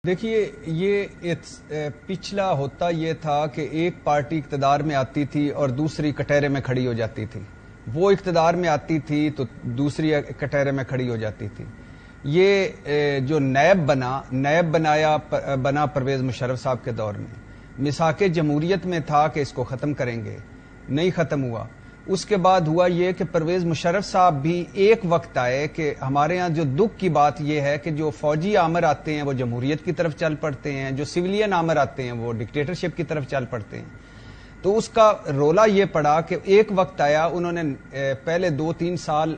دیکھیے یہ پچھلا ہوتا یہ تھا کہ ایک پارٹی اقتدار میں آتی تھی اور دوسری کٹہرے میں کھڑی ہو جاتی تھی، وہ اقتدار میں آتی تھی تو دوسری کٹہرے میں کھڑی ہو جاتی تھی۔ یہ جو نیب بنا پرویز مشرف صاحب کے دور میں، مساق جمہوریت میں تھا کہ اس کو ختم کریں گے، نہیں ختم ہوا۔ اس کے بعد ہوا یہ کہ پرویز مشرف صاحب بھی ایک وقت آئے کہ ہمارے ہاں جو دکھ کی بات یہ ہے کہ جو فوجی آمر آتے ہیں وہ جمہوریت کی طرف چل پڑتے ہیں، جو سویلین آمر آتے ہیں وہ ڈکٹیٹرشپ کی طرف چل پڑتے ہیں۔ تو اس کا رولا یہ پڑا کہ ایک وقت آیا، انہوں نے پہلے 2-3 سال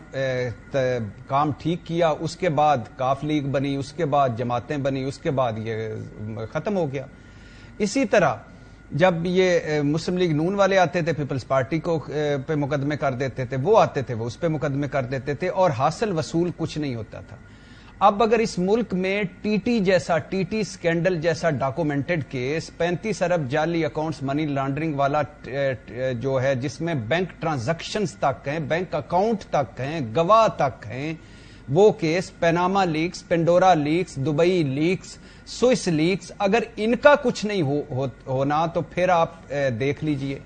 کام ٹھیک کیا، اس کے بعد کاف لیگ بنی، اس کے بعد جماعتیں بنی، اس کے بعد یہ ختم ہو گیا۔ اسی طرح جب یہ مسلم لیگ نون والے آتے تھے، پیپلز پارٹی کو پہ مقدمے کر دیتے تھے، وہ آتے تھے وہ اس پہ مقدمے کر دیتے تھے اور حاصل وصول کچھ نہیں ہوتا تھا۔ اب اگر اس ملک میں ٹی ٹی سکینڈل جیسا ڈاکومنٹڈ کیس 35 ارب جعلی اکاؤنٹس منی لانڈرنگ والا جو ہے، جس میں بینک ٹرانزیکشنز تک ہیں، بینک اکاؤنٹ تک ہیں، گواہ تک ہیں، وہ case Panama leaks, Pandora leaks, Dubai leaks, Swiss leaks, اگر ان کا کچھ نہیں ہونا تو پھر آپ دیکھ لیجئے۔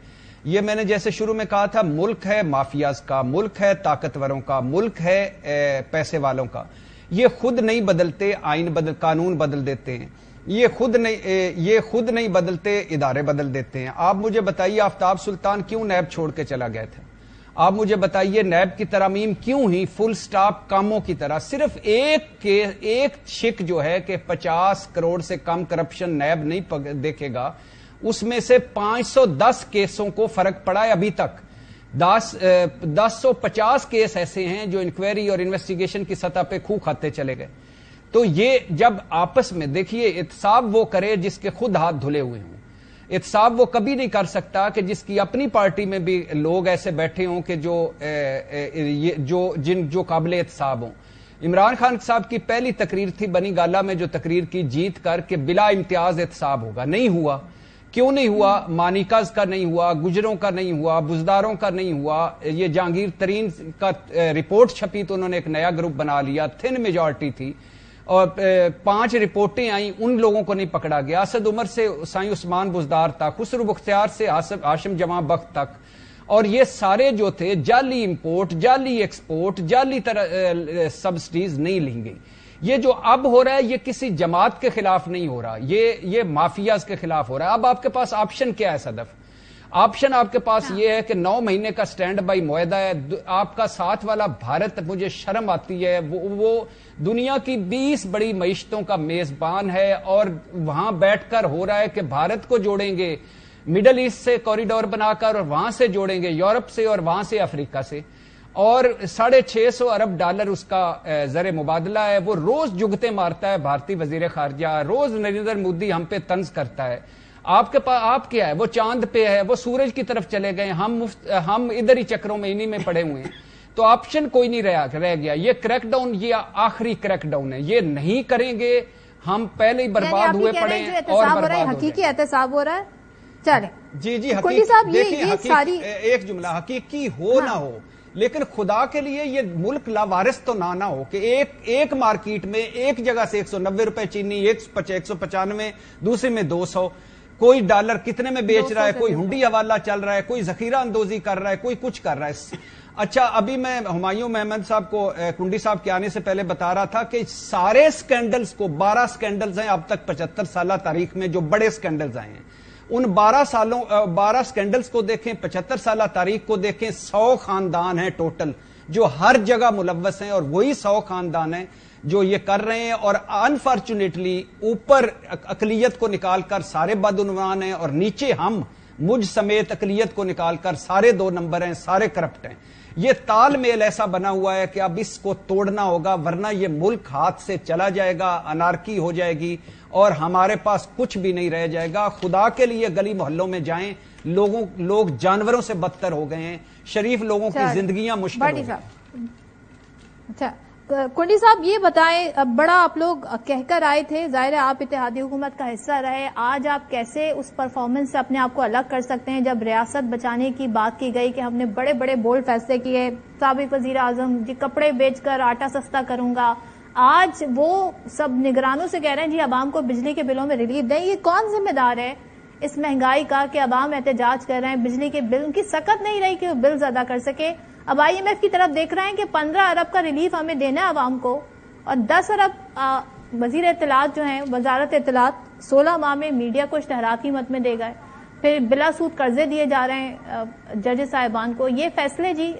یہ میں نے جیسے شروع میں کہا تھا، ملک ہے مافیاز کا، ملک ہے طاقتوروں کا، ملک ہے پیسے والوں کا۔ یہ خود نہیں بدلتے، قانون بدل دیتے ہیں، یہ خود نہیں بدلتے، ادارے بدل دیتے ہیں۔ آپ مجھے بتائیے آفتاب سلطان کیوں نیب چھوڑ کے چلا گیا تھا؟ آپ مجھے بتائیے نیب کی ترامیم کیوں ہی فل سٹاپ کاموں کی طرح؟ صرف ایک شک جو ہے کہ 50 کروڑ سے کم کرپشن نیب نہیں دیکھے گا، اس میں سے 510 کیسوں کو فرق پڑا ہے ابھی تک۔ 1050 کیس ایسے ہیں جو انکوائری اور انویسٹیگیشن کی سطح پہ کھو کھاتے چلے گئے۔ تو یہ جب آپس میں دیکھیے، احتساب وہ کرے جس کے خود ہاتھ دھلے ہوئے ہوں۔ احتساب وہ کبھی نہیں کر سکتا کہ جس کی اپنی پارٹی میں بھی لوگ ایسے بیٹھے ہوں کہ جو قابل احتساب ہوں۔ عمران خان صاحب کی پہلی تقریر تھی بنی گالہ میں، جو تقریر کی جیت کر کہ بلا امتیاز احتساب ہوگا، نہیں ہوا۔ کیوں نہیں ہوا؟ مانیکاز کا نہیں ہوا، گجروں کا نہیں ہوا، بزداروں کا نہیں ہوا۔ یہ جہانگیر ترین کا رپورٹ چھپی تو انہوں نے ایک نیا گروپ بنا لیا، تھن میجورٹی تھی، اور 5 رپورٹیں آئیں، ان لوگوں کو نہیں پکڑا گیا۔ اسد عمر سے سائیں عثمان بزدار تک، خسرو بختیار سے ہاشم جماں بخت تک، اور یہ سارے جو تھے جعلی امپورٹ، جعلی ایکسپورٹ، جعلی سبسڈیز نہیں لیں گئی۔ یہ جو اب ہو رہا ہے یہ کسی جماعت کے خلاف نہیں ہو رہا، یہ مافیاز کے خلاف ہو رہا ہے۔ اب آپ کے پاس آپشن کیا ہے صدف؟ آپشن آپ کے پاس یہ ہے کہ 9 مہینے کا سٹینڈ بائی معاہدہ ہے۔ آپ کا ساتھ والا بھارت، مجھے شرم آتی ہے، وہ دنیا کی 20 بڑی معیشتوں کا میزبان ہے، اور وہاں بیٹھ کر ہو رہا ہے کہ بھارت کو جوڑیں گے مڈل ایسٹ سے کوریڈور بنا کر، اور وہاں سے جوڑیں گے یورپ سے، اور وہاں سے افریقہ سے، اور 650 ارب ڈالر اس کا زر مبادلہ ہے۔ وہ روز جگتے مارتا ہے بھارتی وزیر خارجہ، روز نریندر مودی ہم پہ طنز کرتا ہے۔ آپ کے پاس آپ کیا ہے؟ وہ چاند پہ ہے، وہ سورج کی طرف چلے گئے، ہم ادھر ہی چکروں میں انہی میں پڑے ہوئے ہیں۔ تو آپشن کوئی نہیں رہ گیا۔ یہ کریک ڈاؤن، یہ آخری کریک ڈاؤن ہے، یہ نہیں کریں گے ہم پہلے ہی برباد ہوئے پڑے ہیں اور برباد ہو رہے ہیں۔ حقیقی احتساب ہو رہا ہے۔ چلیں جی حقیقی ایک جملہ، حقیقی ہو نہ ہو، لیکن خدا کے لیے یہ ملک لاوارث تو نہ ہو کہ ایک مارکیٹ میں ایک جگہ سے 190 روپے چینی، 195 دوسری میں 200، کوئی ڈالر کتنے میں بیچ رہا ہے، کوئی ہنڈی حوالہ چل رہا ہے، کوئی ذخیرہ اندوزی کر رہا ہے، کوئی کچھ کر رہا ہے۔ اچھا، ابھی میں ہمایوں محمد صاحب کو کنڈی صاحب کے آنے سے پہلے بتا رہا تھا کہ سارے سکینڈلز کو 12 سکینڈلز ہیں اب تک 75 سالہ تاریخ میں جو بڑے سکینڈلز آئے ہیں، ان 12 سکینڈلز کو دیکھیں، 75 سالہ تاریخ کو دیکھیں، 100 خاندان ہیں ٹوٹل جو ہر جگہ ملوث ہیں، اور وہی 100 خاندان ہیں جو یہ کر رہے ہیں، اور انفارچونیٹلی اوپر اقلیت کو نکال کر سارے بدعنوان ہیں، اور نیچے مجھ سمیت اقلیت کو نکال کر سارے 2 نمبر ہیں، سارے کرپٹ ہیں۔ یہ تال میل ایسا بنا ہوا ہے کہ اب اس کو توڑنا ہوگا، ورنہ یہ ملک ہاتھ سے چلا جائے گا، انارکی ہو جائے گی، اور ہمارے پاس کچھ بھی نہیں رہ جائے گا۔ خدا کے لیے گلی محلوں میں جائیں، لوگ جانوروں سے بدتر ہو گئے ہیں، شریف لوگوں کی زندگیاں مشکل ہو گئی۔ اچھا کنڈی صاحب، یہ بتائیں، بڑا آپ لوگ کہہ کر آئے تھے، ظاہر ہے آپ اتحادی حکومت کا حصہ رہے، آج آپ کیسے اس پرفارمنس سے اپنے آپ کو الگ کر سکتے ہیں جب ریاست بچانے کی بات کی گئی کہ ہم نے بڑے بڑے بولڈ فیصلے کیے، سابق وزیر اعظم جی کپڑے بیچ کر آٹا سستا کروں گا، آج وہ سب نگرانوں سے کہہ رہے ہیں جی عوام کو بجلی کے بلوں میں ریلیف دیں. یہ کون ذمہ دار ہے اس مہنگائی کا کہ عوام احتجاج کر رہے ہیں؟ بجلی کے بل ان کی سکت نہیں رہی کہ وہ بلز ادا کر سکے. اب IMF کی طرف دیکھ رہے ہیں کہ 15 ارب کا ریلیف ہمیں دینا ہے عوام کو, اور 10 ارب وزیر اطلاعات جو ہیں, وزارت اطلاعات 16 ماہ میں میڈیا کو اشتہارات کی مد میں دے گئے. پھر بلا سود قرضے دیے جا رہے ہیں جج صاحبان کو. یہ فیصلے جی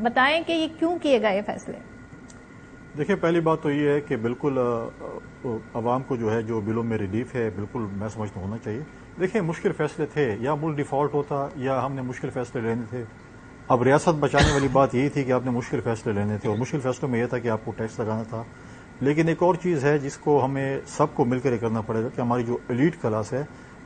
بتائیں کہ یہ کیوں کیے گئے یہ فیصلے؟ دیکھیں, پہلی بات تو یہ ہے کہ بالکل عوام کو جو ہے جو بلوں میں ریلیف ہے بالکل میں سمجھتا ہونا چاہیے. دیکھیں, مشکل فیصلے تھے, یا ملک ڈیفالٹ ہوتا یا ہم نے مشکل فیصلے لینے تھے. اب ریاست بچانے والی بات یہی تھی کہ آپ نے مشکل فیصلے لینے تھے, اور مشکل فیصلوں میں یہ تھا کہ آپ کو ٹیکس لگانا تھا. لیکن ایک اور چیز ہے جس کو ہمیں سب کو مل کر کرنا پڑے گا کہ ہماری جو ایلیٹ کلاس ہے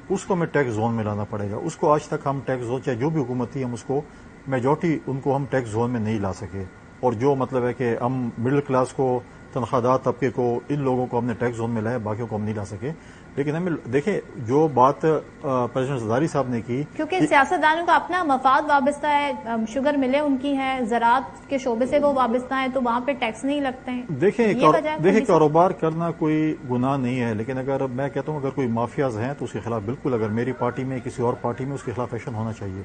اس کو ہمیں ٹیکس زون میں لانا پڑے گا. اس کو آج تک ہم ٹیکس زون, چاہے جو بھی حکومت تھی, ہم اس کو میجورٹی ان کو ہم ٹیکس زون میں نہیں لا سکے. اور جو مطلب ہے کہ ہم مڈل کلاس کو, تنخواہ طبقے کو, ان لوگوں کو ہم نے ٹیکس زون میں لائے, باقیوں کو ہم نہیں لا سکے. لیکن ہمیں دیکھیں جو بات پریزیڈنٹ زرداری صاحب نے کی, کیونکہ سیاستدانوں کا اپنا مفاد وابستہ ہے, شوگر ملیں ان کی ہیں, زراعت کے شعبے سے وہ وابستہ ہیں, تو وہاں پہ ٹیکس نہیں لگتے ہیں. دیکھیں کاروبار کرنا کوئی گناہ نہیں ہے, لیکن اگر میں کہتا ہوں اگر کوئی مافیاز ہیں تو اس کے خلاف بالکل, اگر میری پارٹی میں کسی اور پارٹی میں, اس کے خلاف ایکشن ہونا چاہیے.